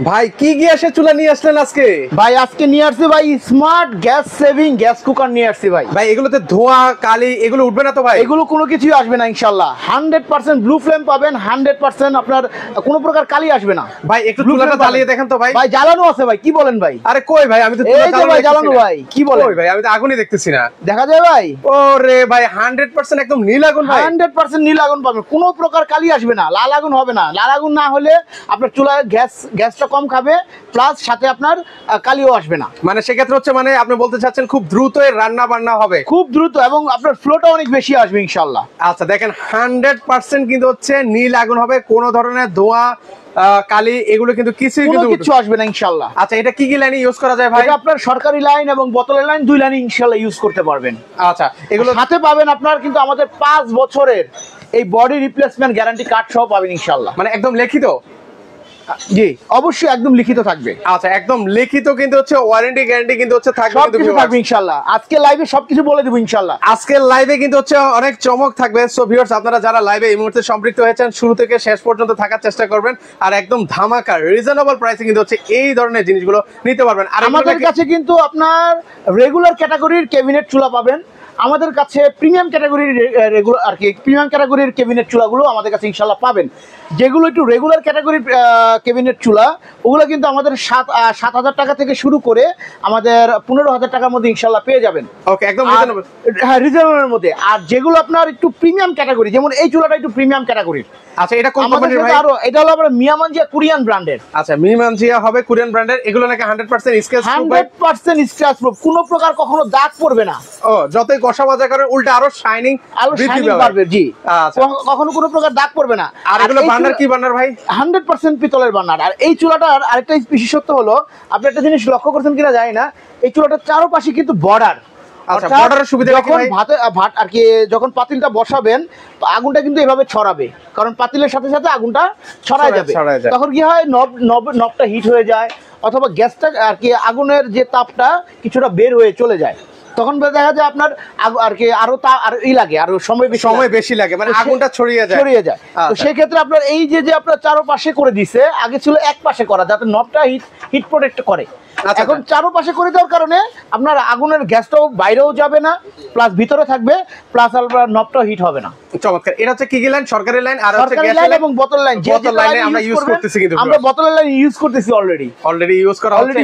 ভাই কি গ্যাসের চুলা নিয়ে আসলেন আজকে? ভাই আজকে নিয়ে আসছি ভাই smart gas saving gas cooker নিয়ে আসছি ভাই। ভাই এগুলোতে ধোঁয়া কালি এগুলো উঠবে না তো ভাই? এগুলো কোনো কিছুই আসবে না ইনশাআল্লাহ। 100% ব্লু ফ্লেম পাবেন, 100% আপনার কোনো প্রকার কালি আসবে না। ভাই একটু চুলাটা জ্বালিয়ে দেখেন তো ভাই। ভাই জ্বালানো আছে ভাই, কি বলেন ভাই? আরে কই ভাই, আমি তো এই যে ভাই জ্বালানো ভাই, কি বলেন? কই ভাই, আমি তো আগুনই দেখতেছি না। দেখা যায় ভাই? ওরে ভাই 100% একদম নীল আগুন ভাই। 100% নীল আগুন পাবেন, কোনো প্রকার কালি আসবে না, লাল আগুন হবে না। লাল আগুন না হলে আপনার চুলায় গ্যাসটা কম খাবে, প্লাস সাথে আপনার কালিও আসবে না। মানে সেক্ষেত্রে হচ্ছে মানে আপনি বলতে চাচ্ছেন খুব দ্রুত রান্না বান্না হবে, খুব দ্রুত, এবং আপনার ফ্লোটা অনেক বেশি আসবে ইনশাআল্লাহ। আচ্ছা দেখেন 100% কিন্তু হচ্ছে নীল আগুন হবে, কোনো ধরনের ধোঁয়া কালি এগুলো কিন্তু কিছু আসবে না ইনশাআল্লাহ। আচ্ছা এটা কি কি লাইনে ইউজ করা যায় ভাই? এটা আপনার সরকারি লাইন এবং বোতলের লাইন, দুই লাইনে ইনশাআল্লাহ ইউজ করতে পারবেন। আচ্ছা এগুলো সাথে পাবেন আপনার কিন্তু আমাদের 5 বছরের এই বডি রিপ্লেসমেন্ট গ্যারান্টি কার্ড সহ পাবেন ইনশাআল্লাহ। মানে একদম লিখিত? জি অবশ্যই একদম লিখিত থাকবে। আচ্ছা একদম লিখিত কিন্তু হচ্ছে ওয়ারেন্টি গ্যারান্টি কিন্তু হচ্ছে থাকবে, সবকিছু থাকবে ইনশাআল্লাহ। আজকে লাইভে সবকিছু বলে দেব ইনশাআল্লাহ। আজকের লাইভে কিন্তু হচ্ছে অনেক চমক থাকবে। সো ভিউয়ার্স আপনারা যারা লাইভে এই মুহূর্তে সম্পৃক্ত হয়েছেন শুরু থেকে শেষ পর্যন্ত থাকার চেষ্টা করবেন, আর একদম ধামাকা রিজনেবল প্রাইসে কিন্তু হচ্ছে এই ধরনের জিনিসগুলো নিতে পারবেন। আর আমাদের কাছে কিন্তু আপনার রেগুলার ক্যাটাগরির ক্যাবিনেট চুলা পাবেন, আমাদের কাছে প্রিমিয়াম ক্যাটাগরির রেগুলার আর কি প্রিমিয়াম ক্যাটাগরির ক্যাবিনেট চুলাগুলো আমাদের কাছে ইনশাআল্লাহ পাবেন। যেগুলো একটু রেগুলার ক্যাটাগরির ক্যাবিনেট চুলা ওগুলো কিন্তু আমাদের 7,000 টাকা থেকে শুরু করে আমাদের 15,000 টাকার মধ্যে ইনশাআল্লাহ পেয়ে যাবেন। ওকে একদম রিজনেবল। হ্যাঁ রিজনেবলের মধ্যে। আর যেগুলো আপনার একটু প্রিমিয়াম ক্যাটাগরি, যেমন এই চুলাটা একটু প্রিমিয়াম ক্যাটাগরির। আচ্ছা এটা কোন কোম্পানির ভাই? আরো এটা হলো আপনার মিয়ামানজিয়া কোরিয়ান ব্র্যান্ডের। আচ্ছা মিয়ামানজিয়া হবে কোরিয়ান ব্র্যান্ডের। এগুলো নাকি 100% স্ক্র্যাচ প্রুফ? 100% স্ক্র্যাচ প্রুফ, কোনো প্রকার কখনো দাগ পড়বে না। ও যতই ঘষা মাজা করে উল্টা আরো শাইনিং পারবে। জি আচ্ছা কখনো কোনো প্রকার দাগ পড়বে না। আর এগুলো বার্নার কি বার্নার ভাই? 100% পিতলের বার্নার। আর এই চুলাটার আরেকটা বিশেষত্ব হলো, আপনি একটা জিনিস লক্ষ্য করছেন কিনা জানি না, এই চুলাটার চারপাশে কিন্তু বর্ডার। আচ্ছা বর্ডারের সুবিধা কি ভাই? ভাত আর কি যখন পাতিলটা বসাবেন আগুনটা কিন্তু এভাবে ছড়াবে, কারণ পাতিলের সাথে সাথে আগুনটা ছড়ায় যাবে। তখন কি হয়, নবটা হিট হয়ে যায়, অথবা গ্যাসটা আর কি আগুনের যে তাপটা কিছুটা বের হয়ে চলে যায়, তখন দেখা যায় আপনার আর কি আরো আর লাগে, আরো সময় বেশি লাগে, মানে আগুনটা ছড়িয়ে যায়। তো সেই ক্ষেত্রে আপনার এই যে আপনার চারপাশে করে দিছে, আগে ছিল এক পাশে করা যাতে নবটা হিট প্রোটেক্ট করে। এখন চারপাশে করে দেওয়ার কারণে আপনার আগুনের গ্যাসটাও বাইরেও যাবে না, প্লাস ভিতরে থাকবে, প্লাস আপনার নবটাও হিট হবে না। চমৎকার। এটা হচ্ছে কি কি লাইন? সরকারি লাইন আর হচ্ছে গ্যাস লাইন এবং বোতল লাইন। বোতল লাইনে আমরা ইউজ করতেছি, কিন্তু আমরা বোতলের লাইন ইউজ করতেছি অলরেডি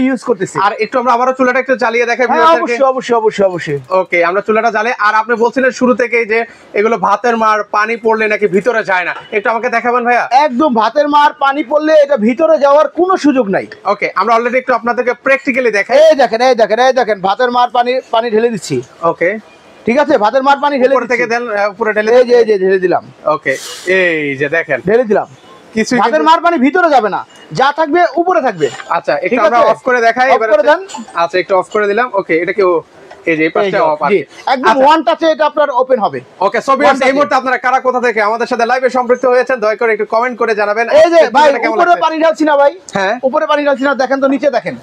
ইউজ করতেছি। আর একটু আমরা আবারো চুলাটা একটু জ্বালিয়ে দেখাই ভিউয়ারদেরকে। অবশ্যই। ওকে আমরা চুলাটা জ্বালে। আর আপনি বলছিলেন শুরু থেকেই যে এগুলো ভাতের মার পানি পড়লে নাকি ভিতরে যায় না, একটু আমাকে দেখাবেন ভাইয়া? একদম ভাতের মার পানি পড়লে এটা ভিতরে যাওয়ার কোনো সুযোগ নাই। ওকে আমরা অলরেডি একটু আপনাদেরকে প্র্যাকটিক্যালি দেখাই। এই দেখেন ভাতের মার পানি ঢেলে দিচ্ছি। ওকে ঠিক আছে, ভাতের মার পানি ঢেলে উপর থেকে দেন, উপরে ঢেলে। এই যে ঢেলে দিলাম। ওকে এই যে দেখেন ঢেলে দিলাম। কিছু ভাতের মার পানি ভিতরে যাবে না, যা থাকবে উপরে থাকবে। আচ্ছা একটু আমরা অফ করে দেখাই এবারে। আচ্ছা একটু অফ করে দিলাম। ওকে এটা কি এই যে এই পাশটা অফ আছে, একদম ওয়ান টাচে এটা আপনার ওপেন হবে। ওকে সো ভিউয়ার্স এই মুহূর্তে আপনারা কারা কোথা থেকে আমাদের সাথে লাইভে সম্পৃক্ত হয়েছেন দয়া করে একটু কমেন্ট করে জানাবেন। এই যে ভাই উপরে পানি ঢালছি না ভাই? হ্যাঁ উপরে পানি ঢালছি না, দেখেন তো নিচে দেখেন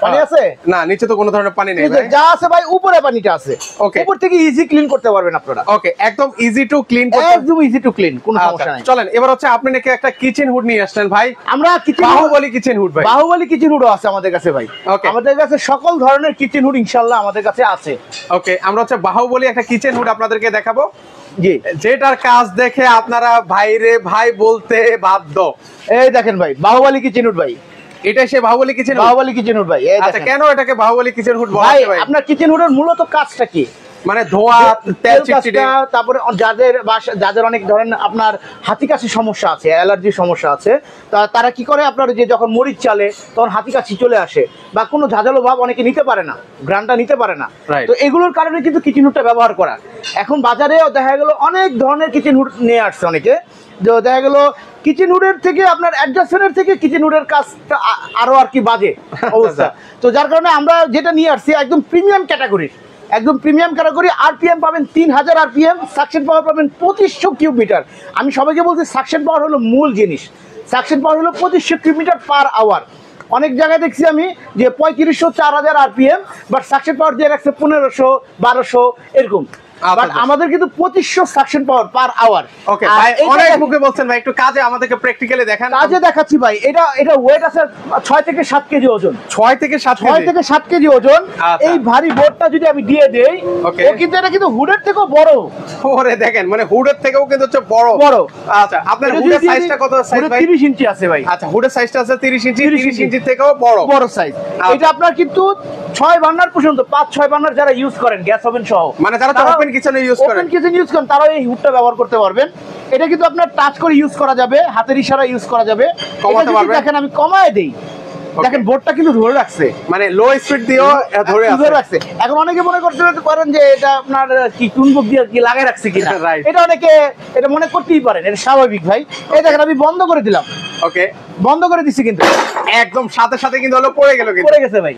পানি আছে না? নিচে তো কোনো ধরনের পানি নেই ভাই, যা আছে ভাই উপরে পানিটা আছে। ওকে উপর থেকে ইজি ক্লিন করতে পারবেন আপনারা। ওকে একদম ইজি টু ক্লিন একদম ইজি টু ক্লিন, কোনো সমস্যা নাই। চলেন এবার হচ্ছে আপনি নাকি একটা কিচেন হুড নিয়ে আসলেন ভাই? আমরা বাহুবলী কিচেন হুড ভাই। বাহুবলী কিচেন হুডও আছে আমাদের কাছে ভাই। আমাদের কাছে সকল ধরনের কিচেন হুড ইনশাআল্লাহ আমাদের কাছে আছে। ওকে আমরা হচ্ছে বাহুবলী একটা কিচেন হুড আপনাদেরকে দেখাবো, জি যেটার কাজ দেখে আপনারা ভাইরে ভাই বলতে বাধ্য। এই দেখেন ভাই বাহুবলী কিচেন হুড ভাই, এটা সে বাহুবলী কিচেন হুড ভাই। আচ্ছা কেন এটাকে বাহুবলী কিচেন হুড বলা হয় ভাই? আপনার কিচেন হুডের মূলত কাজটা কি? মানে ধোয়া তেল চিটচিটে, তারপরে যাদের অনেক ধরেন আপনার হাতি কাশি সমস্যা আছে, অ্যালার্জির সমস্যা আছে, তারা কি করে আপনার যে যখন মরিচ চালে তখন হাতি কাশি চলে আসে, বা কোনো ঝাঁঝালো ভাব অনেকে নিতে পারে না, গ্রানটা নিতে পারে না। তো এগুলোর কারণে কিন্তু কিচেন হুডটা ব্যবহার করা। এখন বাজারে দেখা গেল অনেক ধরনের কিচেন হুড নিয়ে আসছে অনেকে, দেখা গেল কিচেন হুডের থেকে আপনার অ্যাডজাস্টমেন্টের থেকে কিচেন হুডের কাজটা আরো আর কি বাজে অবস্থা। তো যার কারণে আমরা যেটা নিয়ে আসছি একদম প্রিমিয়াম ক্যাটাগরি, আরপিএম পাবেন 3000 আরপিএম, সাকশন পাওয়ার পাবেন 2500 কিউব মিটার। আমি সবাইকে বলছি সাকশন পাওয়ার হলো মূল জিনিস, সাকশন পাওয়ার হলো 2500 কিউব মিটার পার আওয়ার। অনেক জায়গায় দেখছি আমি যে 3500 4000 আরপিএম, বাট সাকশন পাওয়ার দিয়ে রাখছে 1500 1200 এরকম। বাট আমাদের কিন্তু 2500 সাকশন পাওয়ার পার আওয়ার। ওকে ভাই, অনেক মুখে বলছেন ভাই, একটু কাজে আমাদেরকে প্র্যাকটিক্যালি দেখান। কাজে দেখাচ্ছি ভাই। এটা ওয়েট আছে 6 থেকে 7 কেজি ওজন। 6 থেকে 7 কেজি ওজন। এই ভারী বোর্ডটা যদি আমি দিয়ে দেই, ও কিন্তু এটা কিন্তু হুডের থেকেও বড়। ওরে দেখেন, মানে হুডের থেকেও কিন্তু হচ্ছে বড়। আচ্ছা, আপনার হুডের সাইজটা কত সাইজ ভাই? 30 ইঞ্চি আছে ভাই। আচ্ছা, হুডের সাইজটা আছে 30 ইঞ্চি, 30 ইঞ্চি থেকেও বড় সাইজ। এটা আপনার কিন্তু 6 বার্নার পর্যন্ত, 5-6 বার্নার যারা ইউজ করেন গ্যাস ওভেন সহ, মানে যারা ওপেন কিচেনে ইউজ করেন, তারা এই হুডটা ব্যবহার করতে পারবেন। এটা কিন্তু আপনার টাচ করে ইউজ করা যাবে, হাতের ইশারায় ইউজ করা যাবে। কমাতে পারবেন। দেখেন আমি কমায় দেই, দেখেন বোর্ডটা কিন্তু ধরে রাখছে, মানে লো স্পিড দিয়েও ধরে রাখছে। এখন অনেকে মনে করতে পারেন যে এটা আপনার কি টুনবুক দিয়ে কি লাগাই রাখছে কিনা, এটা মনে করতেই পারেন, এটা স্বাভাবিক ভাই। এই দেখেন আমি বন্ধ করে দিলাম। ওকে, বন্ধ করে দিছি, কিন্তু একদম সাথে সাথে কিন্তু হলো পড়ে গেল, কিন্তু পড়ে গেছে ভাই।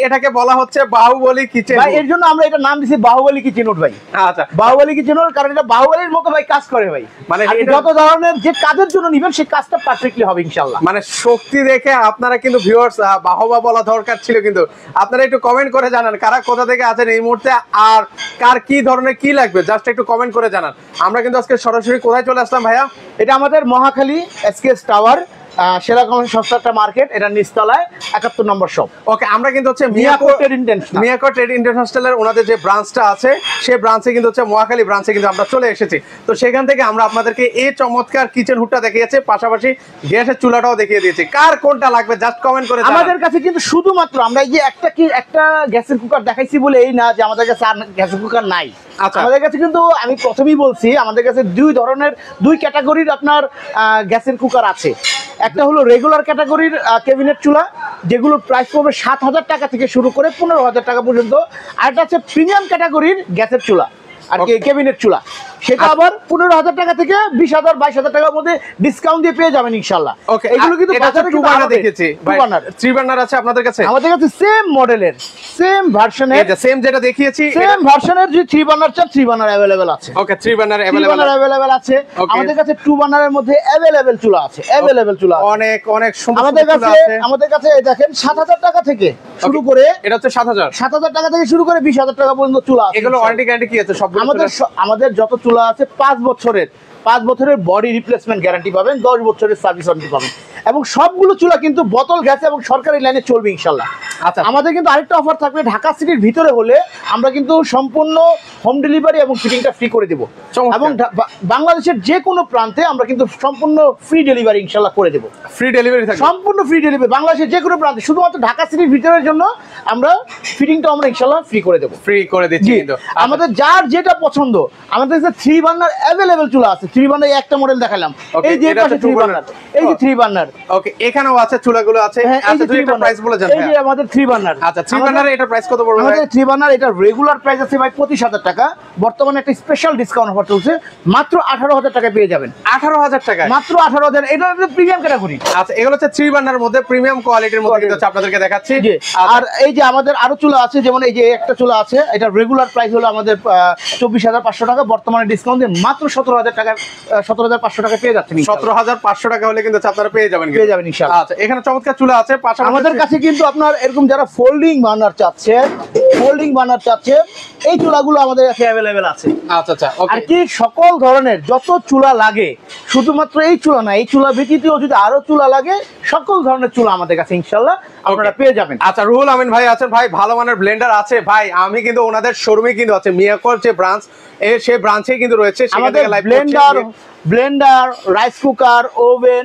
এটাকে বলা হচ্ছে বাহুবলী কিচেন ভাই। এর জন্য আমরা এটা নাম দিছি বাহুবলী কিচেন উড ভাই। আচ্ছা, বাহুবলী কিচেন উড, কারণ এটা বাহুবলীর মতো ভাই কাজ করে ভাই। মানে যত ধরনের যে কাজের জন্য নিবেন সেই কাজটা পারফেক্টলি হবে ইনশাআল্লাহ। মানে শক্তি দেখে আপনারা কিন্তু ভিউয়ার্স বাহবা বলা দরকার ছিল, কিন্তু আপনারা একটু কমেন্ট করে জানান কারা কোথা থেকে আছেন এই মুহূর্তে, আর কার কি ধরনের কি লাগবে, জাস্ট একটু কমেন্ট করে জানান। আমরা কিন্তু আজকে সরাসরি কোথায় চলে আসলাম ভাইয়া? এটা আমাদের মহাখালী এসকেএস টাওয়ার, সেরাকম সস্তা একটা মার্কেট, এটা নিচতলায় 71 নম্বর শপ। ওকে, আমরা কিন্তু হচ্ছে মিয়াকো ট্রেড ইন্টারন্যাশনালের ওনাদের যে ব্রাঞ্চটা আছে, সেই ব্রাঞ্চে কিন্তু হচ্ছে মহাখালী ব্রাঞ্চে কিন্তু আমরা চলে এসেছি। তো সেখান থেকে আমরা আপনাদেরকে এই চমৎকার কিচেন হুডটা দেখিয়েছি, পাশাপাশি গ্যাসের চুলাটাও দেখিয়ে দিয়েছি। কার কোনটা লাগবে জাস্ট কমেন্ট করে জানান। আমাদের কাছে কিন্তু শুধুমাত্র আমরা এই যে একটা গ্যাসের কুকার দেখাইছি বলে এই না যে আমাদের কাছে আর গ্যাসের কুকার নাই। আমাদের কাছে কিন্তু আমি প্রথমেই বলছি, আমাদের কাছে দুই ক্যাটাগরির আপনার গ্যাসের কুকার আছে। একটা হলো রেগুলার ক্যাটাগরির ক্যাবিনেট চুলা, যেগুলোর প্রাইস পড়বে 7,000 টাকা থেকে শুরু করে 15,000 টাকা পর্যন্ত। আর একটা আছে প্রিমিয়াম ক্যাটাগরির গ্যাসের চুলা আর কি ক্যাবিনেট চুলা, সেটা আবার 15,000 টাকা থেকে 20,000 22,000 টাকার মধ্যে ডিসকাউন্ট দিয়ে পেয়ে যাবেন ইনশাআল্লাহ। ওকে, এগুলো কিন্তু বাজারে টু বার্নার দেখেছি, টু বার্নার 3 বার্নার আছে আপনাদের কাছে? আমাদের কাছে সেম মডেলের সেম ভার্সনের, এটা সেম যেটা দেখিয়েছি, সেম ভার্সনের যে 3 বার্নার চান 3 বার্নার अवेलेबल আছে। ওকে, 3 বার্নার अवेलेबल আছে। আমাদের কাছে 2 বার্নারের মধ্যে अवेलेबल চুলা আছে, अवेलेबल চুলা অনেক সুন্দর আমাদের কাছে দেখেন 7,000 টাকা থেকে শুরু করে, এটা হচ্ছে 7,000 টাকা থেকে শুরু করে 20,000 টাকা পর্যন্ত চুলা আছে। এগুলো ওয়ারেন্টি গ্যারান্টি কি আছে সব? আমাদের যত চুলা আছে 5 বছরের বডি রিপ্লেসমেন্ট গ্যারান্টি পাবেন, 10 বছরের সার্ভিস ওয়ারেন্টি পাবেন, এবং সবগুলো চুলা কিন্তু বোতল গ্যাস এবং সরকারি লাইনে চলবে ইনশাআল্লাহ। আচ্ছা, আমাদের কিন্তু আরেকটা অফার থাকবে, ঢাকা সিটির ভিতরে হলে আমরা কিন্তু সম্পূর্ণ হোম ডেলিভারি এবং ফিটিংটা ফ্রি করে দেব, এবং বাংলাদেশের যে কোনো প্রান্তে আমরা কিন্তু সম্পূর্ণ ফ্রি ডেলিভারি ইনশাআল্লাহ করে দেব। ফ্রি ডেলিভারি থাকবে, সম্পূর্ণ ফ্রি ডেলিভারি বাংলাদেশের যে কোনো প্রান্তে, শুধুমাত্র ঢাকা সিটির ভিতরের জন্য আমরা ফিটিংটা আমরা ইনশাআল্লাহ ফ্রি করে দেব, ফ্রি করে দিচ্ছি। কিন্তু আমাদের যার যেটা পছন্দ, আমাদের কাছে 3 বার্নার अवेलेबल চুলা আছে। 3 বার্নার একটা মডেল দেখালাম, এই যে এটা 3 বার্নার, এই যে 3 বার্নার। ওকে, এখানেও আছে চুলাগুলো আছে। আচ্ছা, দুই একটা প্রাইস বলে জান। এই যে আমাদের 3 বার্নার। আচ্ছা, 3 বার্নারে এটা প্রাইস কত পড়বে? আমাদের 3 বার্নার এটা রেগুলার প্রাইস আছে ভাই 25,000 টাকা, বর্তমানে একটা স্পেশাল ডিসকাউন্ট অফার চলছে, মাত্র 18,000 টাকা পেয়ে যাবেন। 18,000 টাকা, মাত্র 18,000। এটা প্রিমিয়াম ক্যাটাগরি। আচ্ছা, এগুলো হচ্ছে 3 বার্নারের মধ্যে প্রিমিয়াম কোয়ালিটির মধ্যে কিন্তু আপনাদেরকে দেখাচ্ছি। আর এই যে আমাদের আরো চুলা আছে, যেমন এই যে একটা চুলা আছে, এটা রেগুলার প্রাইস হলো আমাদের 24,500 টাকা, বর্তমানে ডিসকাউন্ট দিয়ে মাত্র 17,000 টাকা, 17,500 টাকা পেয়ে যাচ্ছেন। 17,500 টাকা হলে কিন্তু আপনারা পেয়ে যাবেন ইনশাআল্লাহ। আচ্ছা, এখানে চমৎকার চুলা আছে। পাশাপাশি আমাদের কাছে কিন্তু আপনার এরকম যারা ফোল্ডিং বার্নার চাচ্ছে, এই চুলাগুলো আমাদের কাছে अवेलेबल আছে। আচ্ছা, ওকে। আর কি সকল ধরনের যত চুলা লাগে, শুধুমাত্র এই চুলা না, এই চুলা ব্যতীতও যদি আরো চুলা লাগে, সকল ধরনের চুলা আমাদের কাছে ইনশাআল্লাহ আপনারা পেয়ে যাবেন। আচ্ছা, রুহুল আমিন ভাই আছেন, ভাই ভালো মানের ব্লেন্ডার আছে ভাই। আমি কিন্তু ওনাদের শোরুমে কিন্তু আছে, মিয়াকোর যে ব্রাঞ্চ, সেই ব্রাঞ্চেই কিন্তু রয়েছে। আমাদের ব্লেন্ডার, রাইস কুকার, ওভেন,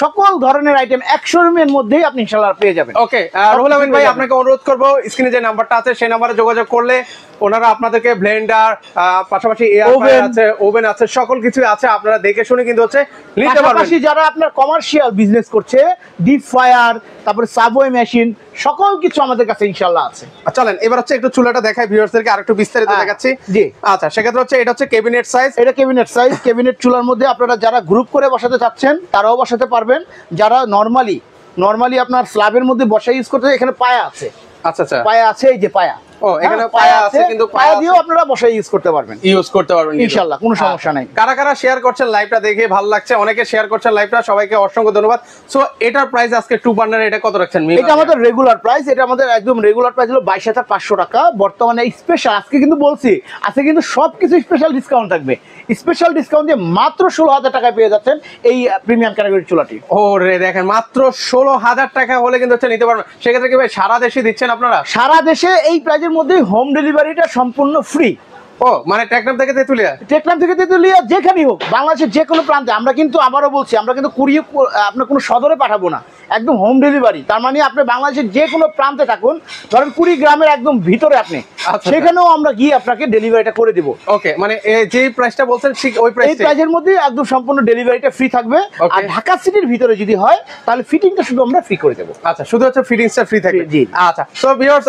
সকল ধরনের আইটেম এক শোরুমের মধ্যেই আপনি ইনশাআল্লাহ পেয়ে যাবেন। ওকে, রুহুল আমিন ভাই, আপনাকে অনুরোধ করব, স্ক্রিনে যে নাম্বারটা আছে সেই নাম্বারে যোগাযোগ করলে ওনারা আপনাদেরকে ব্লেন্ডার, পাশাপাশি এয়ার ফ্রায়ার আছে, ওভেন আছে, সকল কিছু আছে, আপনারা দেখে শুনে কিন্তু হচ্ছে নিতে পারবেন। পাশাপাশি যারা আপনার কমার্শিয়াল বিজনেস করছে, ডিপ ফ্রায়ার, তারপরে সাবওয়ে মেশিন, সকল কিছু আমাদের কাছে ইনশাআল্লাহ আছে। চলেন এবার হচ্ছে একটু চুলাটা দেখাই ভিউয়ার্সদেরকে, আরেকটু বিস্তারিত দেখাচ্ছি। জি, আচ্ছা, সেক্ষেত্রে হচ্ছে এটা হচ্ছে ক্যাবিনেট সাইজ। এটা ক্যাবিনেট সাইজ। ক্যাবিনেট চুলার মধ্যে আপনারা যারা গ্রুপ করে বসাতে চাচ্ছেন তারাও বসাতে পারবেন, যারা নরমালি আপনার স্ল্যাবের মধ্যে বসা ইউজ করতে, এখানে পায়া আছে। আচ্ছা, পায়া আছে, এই যে পায়া ও এখানে হ্যাঁ, পায়া আছে, কিন্তু পায়া দিয়েও আপনারা বসায় ইউজ করতে পারবেন, ইউজ করতে পারবেন ইনশাআল্লাহ, কোনো সমস্যা নাই। কারা কারা শেয়ার করছেন লাইভটা দেখে ভালো লাগছে, অনেকে শেয়ার করছেন লাইভটা, সবাইকে অসংখ্য ধন্যবাদ। সো এটার প্রাইস আজকে 2 বার্নার এটা কত রাখছেন? এটা আমাদের রেগুলার প্রাইস, এটা আমাদের একদম রেগুলার প্রাইস হলো 22,500 টাকা। বর্তমানে স্পেশাল আজকে কিন্তু বলছি, আজকে কিন্তু সবকিছু স্পেশাল ডিসকাউন্ট থাকবে। স্পেশাল ডিসকাউন্ট দিয়ে মাত্র 16,000 টাকায় পেয়ে যাচ্ছেন এই প্রিমিয়াম ক্যাটাগরির চুলাটি। ও রে দেখেন, মাত্র 16,000 টাকা হলে কিন্তু হচ্ছে নিতে পারবেন। সেক্ষেত্রে কি ভাই সারা দেশে দিচ্ছেন আপনারা? সারা দেশে এই প্রাইজের মধ্যে হোম ডেলিভারিটা সম্পূর্ণ ফ্রি। ও মানে টেকনাফ থেকে তেতুলিয়া? টেকনাফ থেকে তেতুলিয়া যেখানেই হোক, বাংলাদেশের যে কোনো প্রান্তে। আমরা কিন্তু আবারও বলছি, আমরা কিন্তু কুরিয়ে আপনার কোনো সদরে পাঠাবো না, একদম হোম ডেলিভারি। তার মানে আপনি বাংলাদেশের যে কোনো প্রান্তে থাকুন, ধরেন কুড়িগ্রামের একদম ভিতরে আপনি, সেখানেও আমরা গিয়ে আপনাকে ডেলিভারিটা করে দিব। ওকে, মানে যে প্রাইসটা বলছেন ঠিক ওই প্রাইসের মধ্যে একদম সম্পূর্ণ ডেলিভারিটা ফ্রি থাকবে। আর ঢাকা সিটির ভিতরে যদি হয় তাহলে ফিটিংটা শুধু আমরা ফ্রি করে দেব। আচ্ছা, শুধু হচ্ছে ফিটিংসটা ফ্রি থাকবে। জি। আচ্ছা, সো ভিউয়ার্স,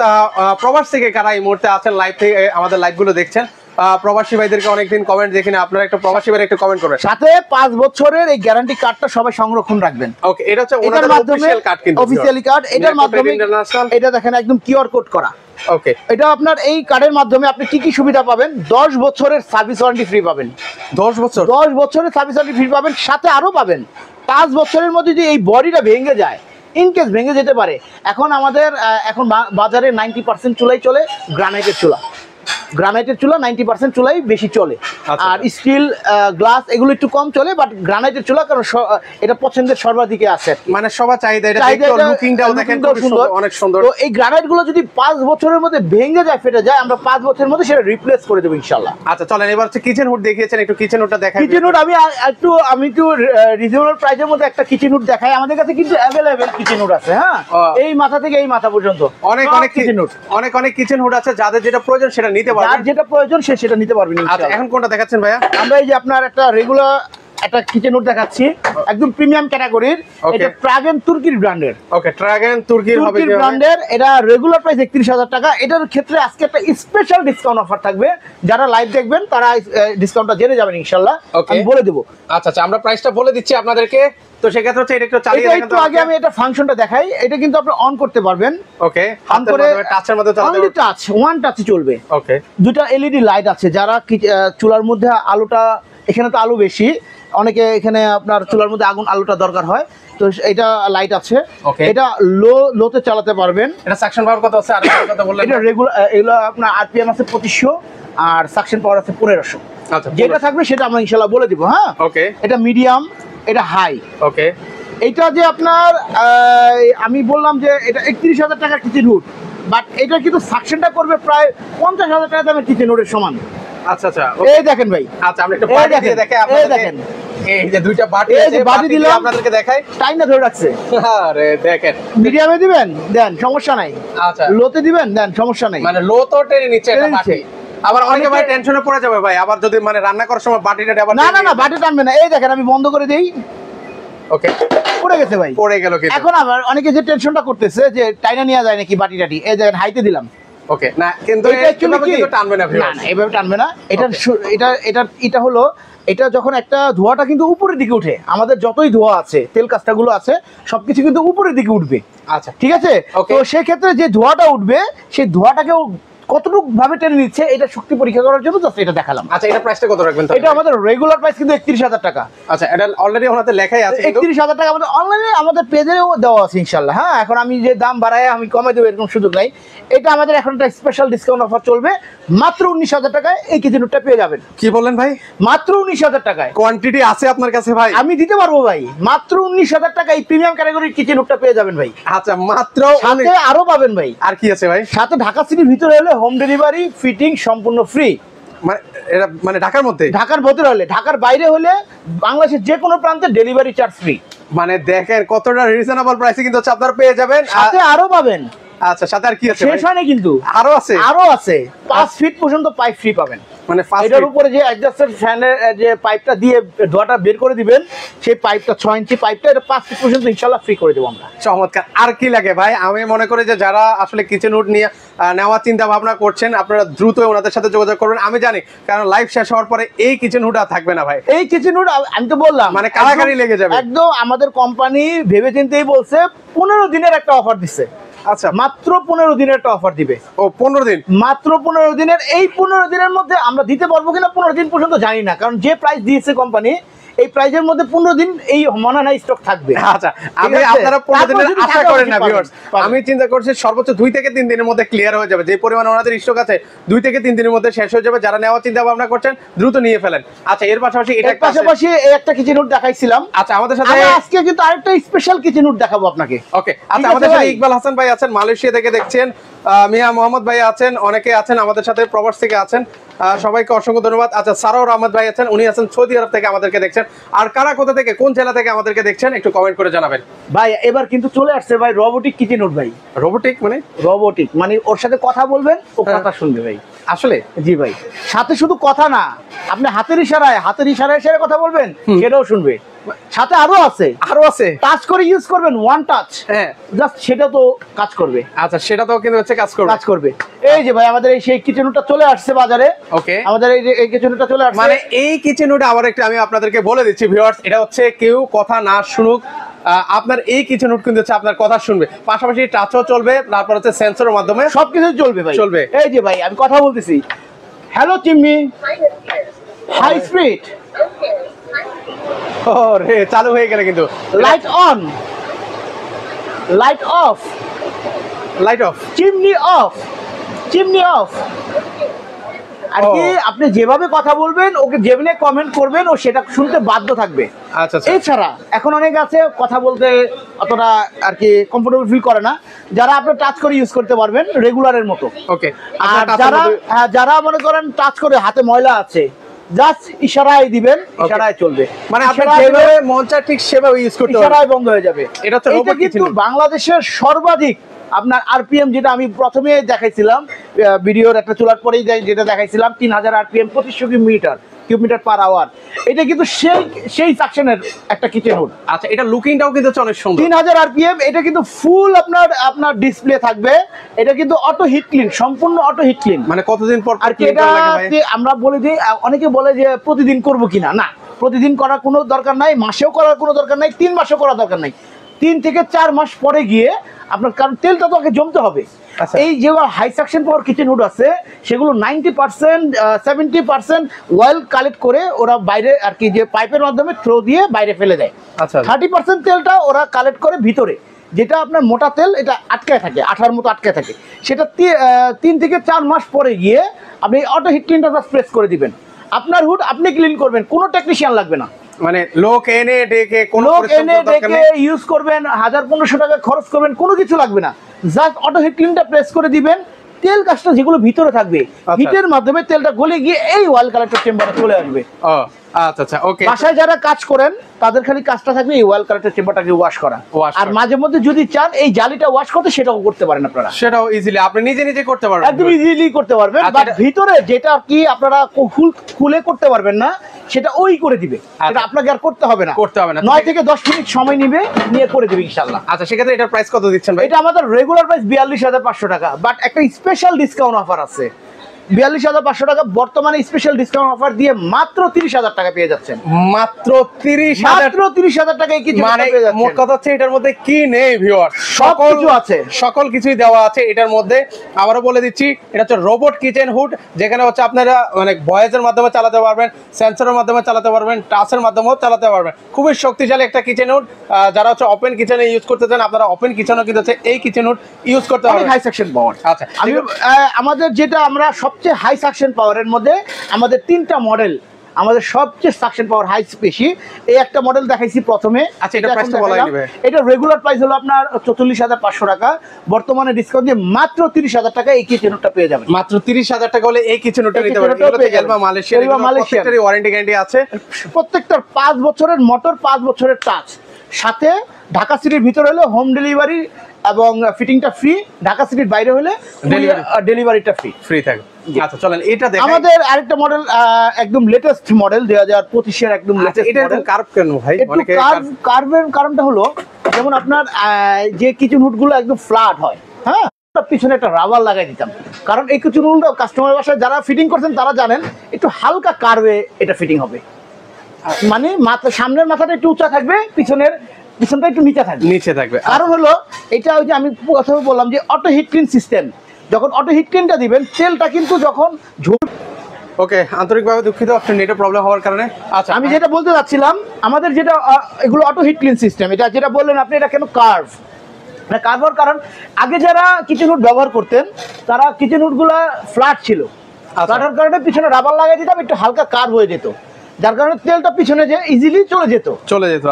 প্রবাস থেকে কারা এই মুহূর্তে আছেন লাইভ থেকে আমাদের লাইভগুলো দেখছেন, প্রবাসী ভাইদেরকে অনেকদিন কমেন্ট দেখি না, আপনারা একটা প্রবাসী ভাইয়ের একটা কমেন্ট করবেন। সাথে 5 বছরের এই গ্যারান্টি কার্ডটা সবাই সংরক্ষণ রাখবেন। ওকে, এটা হচ্ছে ওনাদের অফিশিয়াল কার্ড, কিন্তু অফিশিয়াল কার্ড। এটার মাধ্যমে এটা দেখেন একদম কিউআর কোড করা। ওকে, এটা আপনার এই কার্ডের মাধ্যমে আপনি কি কি সুবিধা পাবেন? 10 বছরের সার্ভিস ওয়ারেন্টি ফ্রি পাবেন। 10 বছর? 10 বছরের সার্ভিস ওয়ারেন্টি ফ্রি পাবেন। সাথে আরো পাবেন 5 বছরের মধ্যে যদি এই বডিটা ভেঙে যায়, ইনকেস ভেঙে যেতে পারে, এখন আমাদের এখন বাজারে 90% চুলাই চলে গ্রানাইটের চুলা। গ্রানাইটের চুলা 90% চুলাই বেশি চলে। আর স্টিল গ্লাস এগুলো একটু কম চলে, বাট গ্রানাইটের চুলা কারণ এটা পছন্দের সর্বাধিকে আছে, মানে সবার চাহিদা। এটা লুকিংটাও দেখেন খুব সুন্দর, অনেক সুন্দর। তো এই গ্রানাইট গুলো যদি 5 বছরের মধ্যে ভেঙে যায়, ফেটে যায়, আমরা 5 বছরের মধ্যে সেটা রিপ্লেস করে দেব ইনশাআল্লাহ। আচ্ছা চলেন, এবার হচ্ছে কিচেন হুড দেখিয়েছেন, একটু কিচেন হুডটা দেখাই। কিচেন হুড আমি একটু রিজনেবল প্রাইসের মধ্যে একটা কিচেন হুড দেখাই। আমাদের কাছে কিন্তু अवेलेबल কিচেন হুড আছে। হ্যাঁ, এই মাথা থেকে এই মাথা পর্যন্ত অনেক কিচেন হুড, অনেক কিচেন হুড আছে। যাদের যেটা প্রয়োজন সেটা নিতে পারবেন, যার যেটা প্রয়োজন সে সেটা নিতে পারবেন ইনশাআল্লাহ। আচ্ছা, এখন কোনটা দেখাচ্ছেন ভাইয়া? আমরা এই যে আপনার একটা রেগুলার একটা কিচেন হুড দেখাচ্ছি, একদম প্রিমিয়াম ক্যাটাগরির। এটা ট্রাগেন তুর্কির ব্র্যান্ডের। ওকে, ট্রাগেন তুর্কির হবে ব্র্যান্ডের। এটা রেগুলার প্রাইস 31,000 টাকা। এটার ক্ষেত্রে আজকে একটা স্পেশাল ডিসকাউন্ট অফার থাকবে। যারা লাইভ দেখবেন তারা ডিসকাউন্টটা জেনে যাবেন ইনশাআল্লাহ, আমি বলে দেব। আচ্ছা, আমরা প্রাইসটা বলে দিচ্ছি আপনাদেরকে। তো সেক্ষেত্রে হচ্ছে এটা একটু চালিয়ে দেখেন। একটু আগে আমি এটা ফাংশনটা দেখাই। এটা কিন্তু আপনি অন করতে পারবেন। ওকে, অন করে টাচের মধ্যে চালাতে পারবেন। টাচ, ওয়ান টাচে চলবে। ওকে, দুটো এলইডি লাইট আছে। যারা চুলার মধ্যে আলোটা, এখানে তো আলো বেশি, অনেকে এখানে আপনার চুলার মধ্যে আলোটা দরকার হয়, তো এটা লাইট আছে। এটা লোতে চালাতে পারবেন। এটা সাকশন পাওয়ার কত আছে আর কত বললেন? এটা রেগুলার, এগুলো আপনার আরপিএম আছে 2500 আর সাকশন পাওয়ার আছে 1500। আচ্ছা, যেটা থাকবে সেটা আমরা ইনশাআল্লাহ বলে দিব। হ্যাঁ, ওকে। এটা মিডিয়াম, এটা হাই। ওকে, এটা যে আপনার আমি বললাম যে এটা 31,000 টাকার কিচেন হুড, বাট এটা কিন্তু সাকশনটা করবে প্রায় 50,000 টাকা দামের কিচেন হুডের সমান। আচ্ছা, এই দেখেন ভাই। আচ্ছা, আমরা একটু বাটি দিয়ে দেখাই আপনাদের। দেখেন এই যে দুইটা বাটি আছে, বাটি দিলাম আপনাদেরকে দেখাই। টাইমটা ধরে রাখছে। আরে দেখেন, মিডিয়ামে দিবেন দেন, সমস্যা নাই। আচ্ছা, লোতে দিবেন দেন, সমস্যা নাই। মানে লো তো টেনে নিচ্ছে এটা বাটি। আবার অনেকে ভাই টেনশনে পড়ে যাবে ভাই, আবার যদি মানে রান্না করার সময় বাটিটা আবার না বাটি টানবে না। এই দেখেন আমি বন্ধ করে দেই। ওকে, পড়ে গেছে ভাই, পড়ে গেল। কিন্তু এখন আবার অনেকে যে টেনশনটা করতেছে যে টাইনা নিয়ে যায় নাকি বাটি টাটি, এই দেখেন হাইতে দিলাম। ওকে, না কিন্তু এটা টানবে না। না এভাবে টানবে না। এটা হলো, এটা যখন একটা ধোঁয়াটা কিন্তু উপরের দিকে উঠে, আমাদের যতই ধোঁয়া আছে, তেল কাস্টাগুলো আছে, সবকিছু কিন্তু উপরের দিকে উঠবে। আচ্ছা, ঠিক আছে। তো সেক্ষেত্রে যে ধোঁয়াটা উঠবে, সেই ধোঁয়াটাকেও কতটুকু ভাবে টেনে নিচ্ছে এটা শক্তি পরীক্ষা করার জন্য জাস্ট এটা দেখালাম। আচ্ছা, এটা প্রাইসটা কত রাখবেন? এটা আমাদের রেগুলার প্রাইস কিন্তু 31,000 টাকা। আচ্ছা, এটা অলরেডি ওনাতে লেখাই আছে। 31,000 টাকা আমাদের অনলাইনে আমাদের পেজেও দেওয়া আছে ইনশাআল্লাহ। হ্যাঁ, এখন আমি যে দাম বাড়ায় আমি কমাই দেবো এরকম সুযোগ নাই। এটা আমাদের এখন একটা স্পেশাল ডিসকাউন্ট অফার চলবে। মাত্র 19,000 টাকায় এই কিচেন হুডটা পেয়ে যাবেন। কি বললেন ভাই? মাত্র 19,000 টাকায়। কোয়ান্টিটি আছে আপনার কাছে ভাই? আমি দিতে পারবো ভাই। মাত্র 19,000 টাকা এই প্রিমিয়াম ক্যাটাগরির কিচেন হুডটা পেয়ে যাবেন ভাই। আচ্ছা, মাত্র। সাথে আরো পাবেন ভাই। আর কি আছে ভাই? সাথে ঢাকা সিটির ভিতরে হলে হোম ডেলিভারি, ফিটিং সম্পূর্ণ ফ্রি। মানে এটা মানে ঢাকার মধ্যে? ঢাকার ভিতরে হলে, ঢাকার বাইরে হলে বাংলাদেশের যে কোনো প্রান্তে ডেলিভারি চার্জ ফ্রি। মানে দেখেন কতটা রিজনেবল প্রাইসে কিন্তু আপনারা পেয়ে যাবেন। সাথে আরো পাবেন। আচ্ছা, সাথে আর কি আছে? শেষ হয়নি কিন্তু, আরো আছে। 5 ফিট পর্যন্ত পাইপ ফ্রি পাবেন। মানে এটার উপরে যে অ্যাডজাস্টার ফ্যানের যে পাইপটা দিয়ে ধোঁয়াটা বের করে দিবেন, সেই পাইপটা 6 ইঞ্চি পাইপটা, এটা 5 ফিট পর্যন্ত ইনশাআল্লাহ ফ্রি করে দেবো আমরা। চমৎকার। আর কি লাগে ভাই? আমি মনে করি যে যারা আসলে কিচেন হুড নিয়ে নেওয়ার চিন্তা ভাবনা করছেন, আপনারা দ্রুত ওনাদের সাথে যোগাযোগ করবেন। আমি জানি, কারণ লাইভ শেষ হওয়ার পরে এই কিচেন হুড আর থাকবে না ভাই। এই কিচেন হুড আমি তো বললাম মানে কারাকারি লেগে যাবে একদম। আমাদের কোম্পানি ভেবেচিন্তেই বলছে 15 দিনের একটা অফার দিচ্ছে। আচ্ছা। মাত্র 15 দিনের একটা অফার দিবে। ও 15 দিন, মাত্র 15 দিনের। এই 15 দিনের মধ্যে আমরা দিতে পারবো কিনা 15 দিন পর্যন্ত জানি না, কারণ যে প্রাইস দিয়েছে কোম্পানি এই প্রাইজের মধ্যে 15 দিন এই মনে নাই স্টক থাকবে। আচ্ছা, আমি আপনারা 15 দিনের আশা করেন না ভিউয়ার্স, আমি চিন্তা করছি সর্বোচ্চ 2 থেকে 3 দিনের মধ্যে ক্লিয়ার হয়ে যাবে। যে পরিমাণ ওনাদের স্টক আছে 2 থেকে 3 দিনের মধ্যে শেষ হয়ে যাবে। যারা নেওয়ার চিন্তা ভাবনা করছেন দ্রুত নিয়ে ফেলেন। আচ্ছা, এর পাশাপাশি এটা এর পাশাপাশি এই একটা কিচেন হুড দেখাইছিলাম। আচ্ছা, আমাদের সাথে আজকে কিন্তু আরেকটা স্পেশাল কিচেন হুড দেখাবো আপনাকে। ওকে, আচ্ছা, আমাদের সাথে ইকবাল হাসান ভাই আছেন, মালয়েশিয়া থেকে দেখছেন। মিয়া মোহাম্মদ ভাই আছেন, অনেকে আছেন আমাদের সাথে প্রবাস থেকে আছেন। সবাইকে অসংখ্য ধন্যবাদ। আচ্ছা, সারাউর আহমদ ভাই আছেন, উনি আছেন সৌদি আরব থেকে আমাদেরকে দেখছেন। আর কারা কোথা থেকে, কোন জেলা থেকে আমাদেরকে দেখছেন একটু কমেন্ট করে জানাবেন ভাই। এবার কিন্তু চলে আসছে ভাই রোবোটিক কিচেন হুড ভাই। রোবোটিক মানে? রোবোটিক মানে ওর সাথে কথা বলবেন, ও কথা শুনবে ভাই। আসলে জি ভাই, সাথে শুধু কথা না, আপনি হাতের ইশারায় এসে কথা বলবেন, সেটাও শুনবে। সাথে আরো আছে টাচ করে ইউজ করবেন, ওয়ান টাচ, হ্যাঁ, জাস্ট সেটা তো কাজ করবে। আচ্ছা, সেটা তো কিন্তু হচ্ছে কাজ করবে। এই যে ভাই আমাদের এই সেই কিচেন হুডটা চলে আসছে বাজারে। ওকে, আমাদের এই যে এই কিচেন হুডটা চলে আসছে। মানে এই কিচেন হুড আবার একটু আমি আপনাদেরকে বলে দিচ্ছি ভিউয়ার্স, এটা হচ্ছে কেউ কথা না শুনুক, আপনার এই কিচেন হুড কিন্তু হচ্ছে আপনার কথা শুনবে, পাশাপাশি টাচও চলবে, তারপর হচ্ছে সেন্সরের মাধ্যমে সবকিছু চলবে ভাই, চলবে। এই যে ভাই আমি কথা বলতেছি, হ্যালো চিম্মি, হাই স্পিড, ও রে, চালু হয়ে গেল কিন্তু। Light on, light off, light off, chimney off, chimney off. আর কি আপনি যেভাবে কথা বলবেন, ওকে যেভাবে কমেন্ট করবেন, ও সেটা শুনতে বাধ্য থাকবে। আচ্ছা, এছাড়া এখন অনেক আছে কথা বলতে অতটা আর কি কমফোর্টেবল ফিল করে না, যারা আপনি টাচ করে ইউজ করতে পারবেন রেগুলারের মতো। ওকে, আর যারা মনে করেন টাচ করে হাতে ময়লা আছে, জাস্ট ইশারায় দিবেন, ইশারায় চলবে, মানে আপনি যেভাবে মন চায় ঠিক সেভাবে ইউজ করতে পারবেন, ইশারায় বন্ধ হয়ে যাবে। এটা হচ্ছে রোবট কিন্তু বাংলাদেশের সর্বাধিক আপনার আরপিএম, যেটা আমি প্রথমে দেখাইছিলাম ভিডিওর একটা চুলার পরেই যেটা দেখাইছিলাম, 3000 আরপিএম 2500 কিলোমিটার পার আওয়ার। এটা কিন্তু সেই সাকশনের একটা কিচেন হুড। আচ্ছা, এটা লুকিংটাও কিন্তু অনেক সুন্দর। 3000 আরপিএম, এটা কিন্তু ফুল আপনার ডিসপ্লে থাকবে। এটা কিন্তু অটো হিট ক্লিন, সম্পূর্ণ অটো হিট ক্লিন। মানে কতদিন পর আর কি এটা আমরা বলে যে, অনেকে বলে যে প্রতিদিন করব কিনা, না, প্রতিদিন করার কোনো দরকার নাই, মাসেও করার কোনো দরকার নাই, 3 মাসেও করার দরকার নাই। 3 থেকে 4 মাস পরে গিয়ে আপনার, কারণ তেলটা তো আগে জমতে হবে। এই যে high suction power kitchen hood আছে, সেগুলো 90% 70% অয়েল কালেক্ট করে ওরা বাইরে আর কি, যে পাইপের মাধ্যমে থ্রো দিয়ে বাইরে ফেলে দেয়। আচ্ছা, 30% তেলটা ওরা কালেক্ট করে ভিতরে, যেটা আপনার মোটা তেল, এটা আটকায় থাকে, আঠার মতো আটকায় থাকে। সেটা 3 থেকে 4 মাস পরে গিয়ে আপনি অটো হিট ক্লিনটা প্রেস করে দিবেন, আপনার হুড আপনি ক্লিন করবেন, কোনো টেকনিশিয়ান লাগবে না। মানে লোক এনে ডেকে ইউজ করবেন, 1000-1500 টাকা খরচ করবেন, কোনো কিছু লাগবে না। জাস্ট অটো হিট ক্লিনটা প্রেস করে দিবেন, তেল কাজটা যেগুলো ভিতরে থাকবে, হিটের মাধ্যমে তেলটা গলে গিয়ে এই অয়েল কালেক্টর চেম্বারে চলে আসবে। আচ্ছা, ওকে। বাসায় যারা কাজ করেন তাদের খালি কাজটা থাকবে এই অয়েল কালেক্টর চেম্বারটাকে ওয়াশ করা। আর মাঝে মধ্যে যদি চান এই জালিটা ওয়াশ করতে, সেটাও করতে পারেন আপনারা, সেটাও ইজিলি আপনি নিজে করতে পারবেন, একদম ইজিলি করতে পারবেন। বাট ভিতরে যেটা কি আপনারা খুলে করতে পারবেন না, সেটা ওই করে দিবে, এটা আপনাকে আর করতে হবে না। 9 থেকে 10 মিনিট সময় নিয়ে করে দিবে ইনশাআল্লাহ। আচ্ছা, সেক্ষেত্রে এটার প্রাইস কত দিচ্ছেন ভাই? এটা আমাদের রেগুলার প্রাইস 42500 টাকা, বাট একটা স্পেশাল ডিসকাউন্ট অফার আছে। 42500 টাকা বর্তমানে স্পেশাল ডিসকাউন্ট অফার দিয়ে মাত্র 30000 টাকা পেয়ে যাচ্ছেন। মাত্র 30000 টাকায় কি মানে মোট কথা হচ্ছে এটার মধ্যে কি নেই ভিউয়ার, সকল কিছুই দেওয়া আছে এটার মধ্যে। আবারও বলে দিচ্ছি, এটা হচ্ছে রোবট কিচেন হুড, যেখানে হচ্ছে আপনারা মানে ভয়েসের মাধ্যমে চালাতে পারবেন, সেন্সরের মাধ্যমে চালাতে পারবেন, টাচের মাধ্যমেও চালাতে পারবেন। খুবই শক্তিশালী একটা কিচেন হুড। যারা হচ্ছে ওপেন কিচেনে ইউজ করতে চান, আপনারা ওপেন কিচেনও কিন্তু হচ্ছে এই কিচেন হুড ইউজ করতে পারবেন, হাই সেকশন পাওয়ার। আচ্ছা, আমাদের যেটা আমরা সবচেয়ে হাই সাকশন পাওয়ারের মধ্যে আমাদের 3টা মডেল, আমাদের সবচেয়ে সাকশন পাওয়ার হাই বেশি। এই একটা মডেল দেখাইছি প্রথমে। আচ্ছা, এটা প্রাইসটা বলাই দিবে। এটা রেগুলার প্রাইস হলো আপনার 44500 টাকা, বর্তমানে ডিসকাউন্ট দিয়ে মাত্র 30000 টাকা এই কিচেন হুডটা পেয়ে যাবেন। মাত্র 30000 টাকা হলে এই কিচেন হুডটা নিতে পারবেন। এটা থেকে এলবা মালয়েশিয়ার, প্রত্যেকটারই ওয়ারেন্টি গ্যারান্টি আছে, প্রত্যেকটার 5 বছরের মোটর, 5 বছরের টাচ, সাথে ঢাকা সিটির ভিতরে হলে হোম ডেলিভারি এবং ফিটিংটা ফ্রি, ঢাকা সিটির বাইরে হলে ডেলিভারিটা ফ্রি থাকে। আচ্ছা, চলেন এটা দেখেন। আমাদের আরেকটা মডেল, একদম লেটেস্ট মডেল, 2025 এর একদম লেটেস্ট। এটা একদম কার্ভ কেন ভাই? অনেকে কার্ভের কারণটা হলো, যেমন আপনার যে কিচেন হুডগুলো একদম ফ্ল্যাট হয়, হ্যাঁ, পিছনে একটা রাবার লাগাই দিতাম, কারণ এই কিচেন হুডটা কাস্টমার বাসায় যারা ফিটিং করছেন তারা জানেন একটু হালকা কার্ভে এটা ফিটিং হবে। মানে সামনের মাথাটা একটু উঁচা থাকবে, পিছনের পিছনটা একটু নিচে থাকবে। নিচে থাকবে। কারণ হলো এটা ওই যে আমি প্রথমে বললাম যে অটো হিট ক্লিন সিস্টেম, যখন অটো হিট ক্লিনটা দিবেন তেলটা কিন্তু যখন ওকে, আন্তরিকভাবে দুঃখিত নেটের প্রবলেম হওয়ার কারণে। আচ্ছা, আমি যেটা বলতে চাচ্ছিলাম, আমাদের যেটা এগুলো অটো হিট ক্লিন সিস্টেম, এটা যেটা বললেন আপনি, এটা কেন কার্ভ? মানে কার্ভ হওয়ার কারণ আগে যারা কিচেন হুড ব্যবহার করতেন তারা কিচেন হুডগুলা ফ্ল্যাট ছিল, ফ্ল্যাটের কারণে পিছনে রাবার লাগাই দিতাম, একটু হালকা কার্ভ হয়ে যেত, যার কারণে তেলটা পিছনে যে ইজিলি চলে যেত।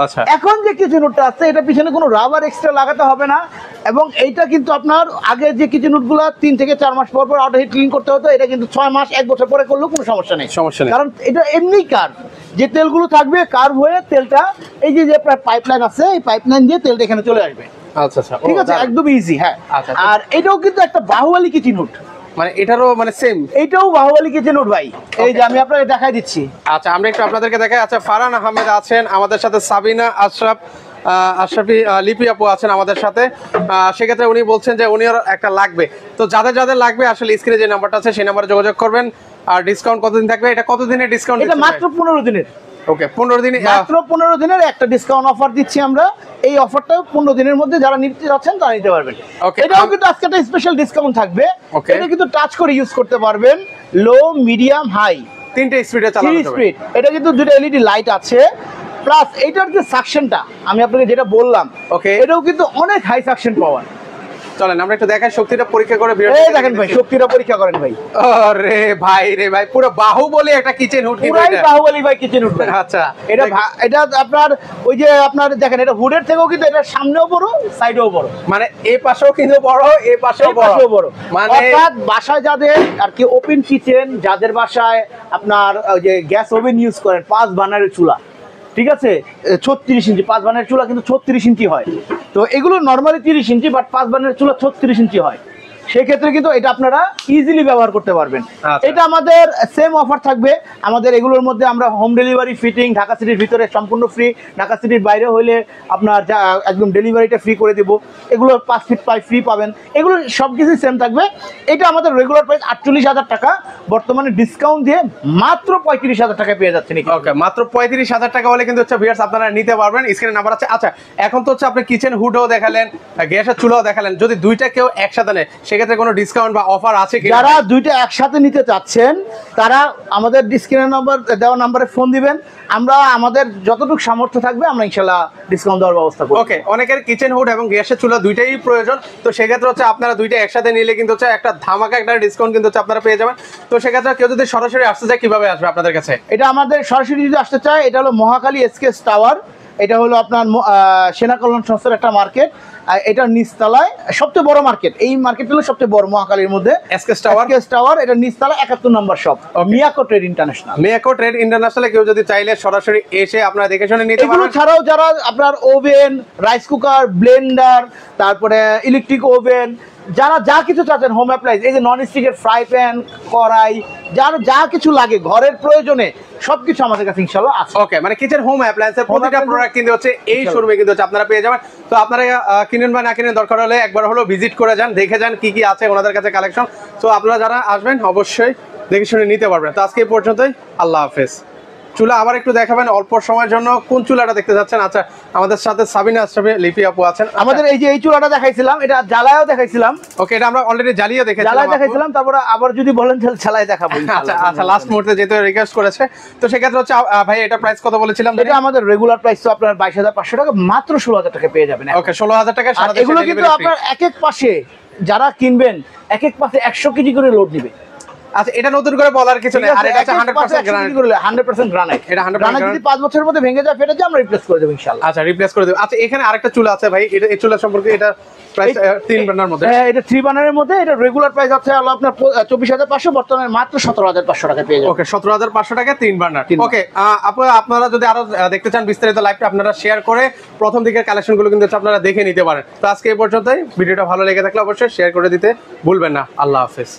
আচ্ছা, এখন যে কিচেন হুডটা আছে এটা পিছনে কোনো রাবার এক্সট্রা লাগাতে হবে না, এবং এইটা কিন্তু আপনার আগে যে কিচেন হুডগুলা 3 থেকে 4 মাস পর পর অটো হিট ক্লিন করতে হতো, এটা কিন্তু 6 মাস 1 বছর পরে করলেও কোনো সমস্যা নেই। কারণ এটা এমনি কার্ভ, যে তেলগুলো থাকবে কার্ভ হয়ে তেলটা এই যে পাইপলাইন আছে, এই পাইপলাইন দিয়ে তেলটা এখানে চলে আসবে। আচ্ছা আচ্ছা, ঠিক আছে, একদম ইজি। হ্যাঁ, আচ্ছা, আর এটাও কিন্তু একটা বাহুবলী কিচেন হুড, মানে এটারও মানে সেম, এইটাও বাহুবলী কিচেন হুড ভাই। এই যে আমি আপনাকে দেখাই দিচ্ছি। আচ্ছা, আমরা একটু আপনাদেরকে দেখাই। আচ্ছা, ফারহান আহমেদ আছেন আমাদের সাথে, সাবিনা আশরাফি লিপি আপু আছেন আমাদের সাথে। সেক্ষেত্রে উনি বলছেন যে উনিও একটা লাগবে। তো যাদের যাদের লাগবে আসলে স্ক্রিনে যে নাম্বারটা আছে সেই নাম্বারে যোগাযোগ করবেন। আর ডিসকাউন্ট কতদিন থাকবে? এটা কতদিনের ডিসকাউন্ট? এটা মাত্র 15 দিনের। ওকে, 15 দিনে, মাত্র 15 দিনের একটা ডিসকাউন্ট অফার দিচ্ছি আমরা। এই অফারটা 15 দিনের মধ্যে যারা নিতে যাচ্ছেন তারা নিতে পারবেন। এটাও কিন্তু আজকে একটা স্পেশাল ডিসকাউন্ট থাকবে। এটা কিন্তু টাচ করে ইউজ করতে পারবেন, লো, মিডিয়াম, হাই, 3টে স্পিডে চালানো যাবে। স্পিড। এটা কিন্তু দুটো এলইডি লাইট আছে, প্লাস এইটার যে সাকশনটা আমি আপনাকে যেটা বললাম, ওকে, এটাও কিন্তু অনেক হাই সাকশন পাওয়ার। চলেন আমরা একটু দেখাই শক্তিটা পরীক্ষা করে। এই দেখেন ভাই, শক্তিটা পরীক্ষা করেন ভাই। আরে ভাই রে ভাই, পুরো বাহুবলী একটা কিচেন হুড, পুরাই বাহুবলী ভাই কিচেন হুড। আচ্ছা, এটা আপনার ওই যে আপনার দেখেন, এটা হুডের থেকেও কিন্তু এটা সামনেও বড়, সাইডেও বড়, মানে এই পাশেও কিন্তু বড়, এই পাশেও বড়। মানে অর্থাৎ বাসায় যাদের আর কি ওপেন কিচেন, যাদের বাসায় আপনার ওই যে গ্যাস ওভেন ইউজ করেন, 5 বার্নারের চুলা, ঠিক আছে, 36 ইঞ্চি 5 বার্নারের চুলা কিন্তু 36 ইঞ্চি হয়। তো এগুলো নর্মালি 30 ইঞ্চি, বাট 5 বার্নারের চুলা 36 ইঞ্চি হয়। সেক্ষেত্রে কিন্তু এটা আপনারা ইজিলি ব্যবহার করতে পারবেন। এটা আমাদের সেম অফার থাকবে। আমাদের এগুলোর মধ্যে আমরা হোম ডেলিভারি, ফিটিং ঢাকা সিটির ভিতরে সম্পূর্ণ ফ্রি, ঢাকা সিটির বাইরে হলে আপনার যা একদম ডেলিভারিটা ফ্রি করে দেবো। এগুলো 5 ফিট পাইপ ফ্রি পাবেন, এগুলো সব কিছুই সেম থাকবে। এটা আমাদের রেগুলার প্রাইস 48,000 টাকা, বর্তমানে ডিসকাউন্ট দিয়ে মাত্র 35,000 টাকায় পেয়ে যাচ্ছেন। ওকে, মাত্র 35,000 টাকা হলে কিন্তু হচ্ছে ভিউয়ার্স আপনারা নিতে পারবেন। স্ক্রিনে নাম্বার আছে। আচ্ছা, এখন তো হচ্ছে আপনি কিচেন হুডও দেখালেন, গ্যাসের চুলাও দেখালেন, যদি দুইটা কেউ একসাথে নেয় সেক্ষেত্রে কোনো ডিসকাউন্ট বা অফার আছে কি? যারা দুইটা একসাথে নিতে চাচ্ছেন তারা আমাদের স্ক্রিনের নাম্বার দেওয়া নাম্বারে ফোন দিবেন, আমরা আমাদের যতটুকু সামর্থ্য থাকবে আমরা ইনশাআল্লাহ ডিসকাউন্ট দেওয়ার ব্যবস্থা করব। ওকে, অনেকের কিচেন হুড এবং গ্যাসের চুলা দুইটাই প্রয়োজন, তো সেক্ষেত্রে হচ্ছে আপনারা দুইটা একসাথে নিলে কিন্তু হচ্ছে একটা ধামাকা একটা ডিসকাউন্ট কিন্তু হচ্ছে আপনারা পেয়ে যাবেন। তো সেক্ষেত্রে কেউ যদি সরাসরি আসতে চায় কিভাবে আসবে আপনাদের কাছে? এটা আমাদের সরাসরি যদি আসতে চায়, এটা হলো মহাখালী এসকেএস টাওয়ার, এটা হলো আপনার সেনা কল্যাণ সংস্থার একটা মার্কেট, এটা নিচতলায় সবচেয়ে বড় মার্কেট। এই মার্কেট হলো সবচেয়ে বড় মহাখালীর মধ্যে, এসকেএস টাওয়ার। এটা নিচতলা 71 number shop, Miyako trade international. Miyako trade ইন্টারন্যাশনালে কেউ যদি চাইলে সরাসরি এসে আপনারা দেখে শুনে নিতে পারবেন। এগুলো ছাড়াও যারা আপনার ওভেন, রাইস কুকার, ব্লেন্ডার, তারপরে ইলেকট্রিক ওভেন, যারা যা কিছু চাচ্ছেন, হোম অ্যাপ্লায়েন্স, এই যে নন স্টিকের ফ্রাই প্যান, কড়াই, যার যা কিছু লাগে ঘরের প্রয়োজনে সবকিছু আমাদের কাছে ইনশাআল্লাহ আছে। ওকে, মানে কিচেন হোম অ্যাপ্লায়েন্সের প্রত্যেকটা প্রোডাক্ট কিন্তু হচ্ছে এই শোরুমে কিন্তু হচ্ছে আপনারা পেয়ে যাবেন। তো আপনারা কিনেন বা না কিনেন, দরকার হলে একবার হলো ভিজিট করে যান, দেখে যান কি কি আছে ওনাদের কাছে কালেকশন। তো আপনারা যারা আসবেন অবশ্যই দেখে শুনে নিতে পারবেন। তো আজকে এই পর্যন্তই, আল্লাহ হাফেজ। চুলা আবার একটু দেখাবেন অল্প সময়ের জন্য, কোন চুলাটা দেখতে যাচ্ছেন? আচ্ছা, আমাদের সাথে সাবিনা আশরাফি লিপি আপু আছেন। আমাদের এই যে এই চুলাটা দেখাইছিলাম, এটা জ্বালায়ও দেখাইছিলাম। ওকে, এটা আমরা অলরেডি জ্বালিয়ে দেখাইছিলাম, তারপরে আবার যদি বলেন তাহলে জ্বালায় দেখাবো। আচ্ছা আচ্ছা, লাস্ট মুহূর্তে যেহেতু রিকোয়েস্ট করেছে, তো সেক্ষেত্রে হচ্ছে ভাই এটা প্রাইস কত বলেছিলাম? এটা আমাদের রেগুলার প্রাইস তো আপনার 22,500 টাকা, মাত্র 16,000 টাকা পেয়ে যাবেন। ওকে, 16,000 টাকা। এগুলো কিন্তু আপনার এক এক পাশে যারা কিনবেন, এক এক পাশে 100 কেজি করে লোড দিবে। আচ্ছা, এটা নতুন করে বলার কিছু নেই, আর এটা হচ্ছে 100% গ্রানাইট। 100% গ্রানাইট। এটা 100% যদি 5 বছরের মধ্যে ভেঙে যায়, ফেটে যায়, আমরা রিপ্লেস করে দেব ইনশাআল্লাহ। আচ্ছা, রিপ্লেস করে দেব। আচ্ছা, এখানে আরেকটা চুলা আছে ভাই, এটা এই চুলা সম্পর্কে এটা প্রাইস 3 বার্নার মধ্যে। হ্যাঁ, এটা 3 বার্নারের মধ্যে। এটা রেগুলার প্রাইস আছে হলো আপনার 24,500, বর্তমানে মাত্র 17,500 টাকা পেয়ে যাবেন। ওকে, 17,500 টাকা 3 বার্নার। ওকে, আপনারা যদি আরো দেখতে চান বিস্তারিত লাইভটা, আপনারা শেয়ার করে প্রথম দিকের কালেকশনগুলো কিন্তু আপনারা দেখে নিতে পারেন। তো আজকে এই পর্যন্তই। ভিডিওটা ভালো লেগে থাকলে অবশ্যই শেয়ার করে দিতে ভুলবেন না। আল্লাহ হাফেজ।